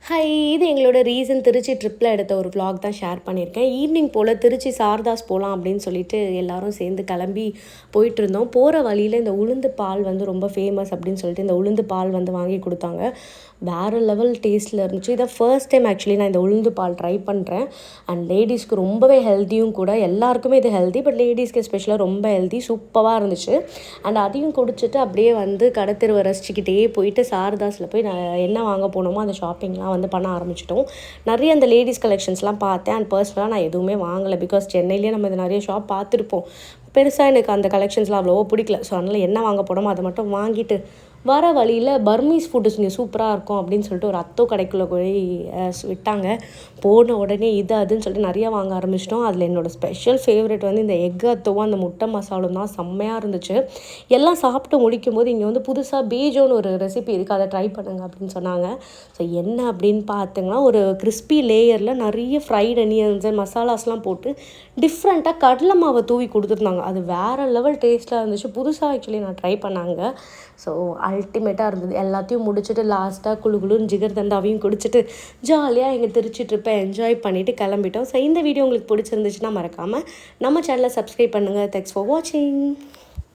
Hi, இது எங்களோட reason Trichy ட்ரிப்பில் எடுத்த ஒரு vlog தான் ஷேர் பண்ணியிருக்கேன். ஈவினிங் போல் திருச்சி சாரதாஸ் போகலாம் அப்படின்னு சொல்லிட்டு எல்லாரும் சேர்ந்து கிளம்பி போயிட்டுருந்தோம். போகிற வழியில் இந்த உளுந்து பால் வந்து ரொம்ப ஃபேமஸ் அப்படின்னு சொல்லிட்டு இந்த உளுந்து பால் வந்து வாங்கி கொடுத்தாங்க. வேறு லெவல் டேஸ்ட்டில் இருந்துச்சு. இதை ஃபர்ஸ்ட் டைம் ஆக்சுவலி நான் இந்த உளுந்து பால் ட்ரை பண்ணுறேன். அண்ட் லேடிஸ்க்கு ரொம்பவே ஹெல்த்தியும் கூட. எல்லாருக்குமே இது ஹெல்த்தி, பட் லேடிஸ்க்கு எஸ்பெஷலாக ரொம்ப ஹெல்த்தி, சூப்பராக இருந்துச்சு. அண்ட் அதையும் குடிச்சிட்டு அப்படியே வந்து கடத்தெருவை ரசிச்சுக்கிட்டே போயிட்டு சாரதாஸில் போய் நான் என்ன வாங்க போனோமோ அந்த ஷாப்பிங்லாம் வந்து பண்ண ஆரம்பிச்சிட்டோம். நிறைய அந்த லேடிஸ் கலெக்ஷன்ஸ்லாம் பார்த்தேன். அண்ட் பர்சனலாக நான் எதுவுமே வாங்கலை. பிகாஸ் சென்னையிலேயே நம்ம இது நிறைய ஷாப் பார்த்துருப்போம். பெருசாக எனக்கு அந்த கலெக்ஷன்ஸ்லாம் அவ்வளோவா பிடிக்கல. ஸோ அதனால் என்ன வாங்க போனோமோ அதை மட்டும் வாங்கிட்டு வர வழியில் பர்மீஸ் ஃபுட்டு இங்கே சூப்பராக இருக்கும் அப்படின்னு சொல்லிட்டு ஒரு அத்தோ கடைக்குள்ளே போய் விட்டாங்க. போன உடனே இது அதுன்னு சொல்லிட்டு நிறையா வாங்க ஆரம்பிச்சிட்டோம். அதில் என்னோடய ஸ்பெஷல் ஃபேவரெட் வந்து இந்த எக் அத்தோவும் அந்த முட்டை மசாலும் தான் செம்மையாக இருந்துச்சு. எல்லாம் சாப்பிட்டு முடிக்கும்போது இங்கே வந்து புதுசாக பீஜோன்னு ஒரு ரெசிபி இருக்குது, அதை ட்ரை பண்ணுங்க அப்படின்னு சொன்னாங்க. ஸோ என்ன அப்படின்னு பார்த்திங்கன்னா, ஒரு கிறிஸ்பி லேயரில் நிறைய ஃப்ரைட் அனியன்ஸ் மசாலாஸ்லாம் போட்டு டிஃப்ரெண்ட்டாக கடலை மாவை தூவி கொடுத்துருந்தாங்க. அது வேறு லெவல் டேஸ்ட்டாக இருந்துச்சு. புதுசாக ஆக்சுவலி நான் ட்ரை பண்ணாங்க. ஸோ அல்டிமேட்டாக இருந்தது. எல்லாத்தையும் முடிச்சுட்டு லாஸ்ட்டாக குளுன்னு ஜிகர் தண்டாவையும் குடிச்சிட்டு ஜாலியாக எங்கள் திருச்சி ட்ரிப்பை என்ஜாய் பண்ணிவிட்டு கிளம்பிட்டோம். ஸோ இந்த வீடியோ உங்களுக்கு பிடிச்சிருந்துச்சுன்னா மறக்காமல் நம்ம சேனலை சப்ஸ்கிரைப் பண்ணுங்கள். தேங்க்ஸ் ஃபார் வாட்சிங்.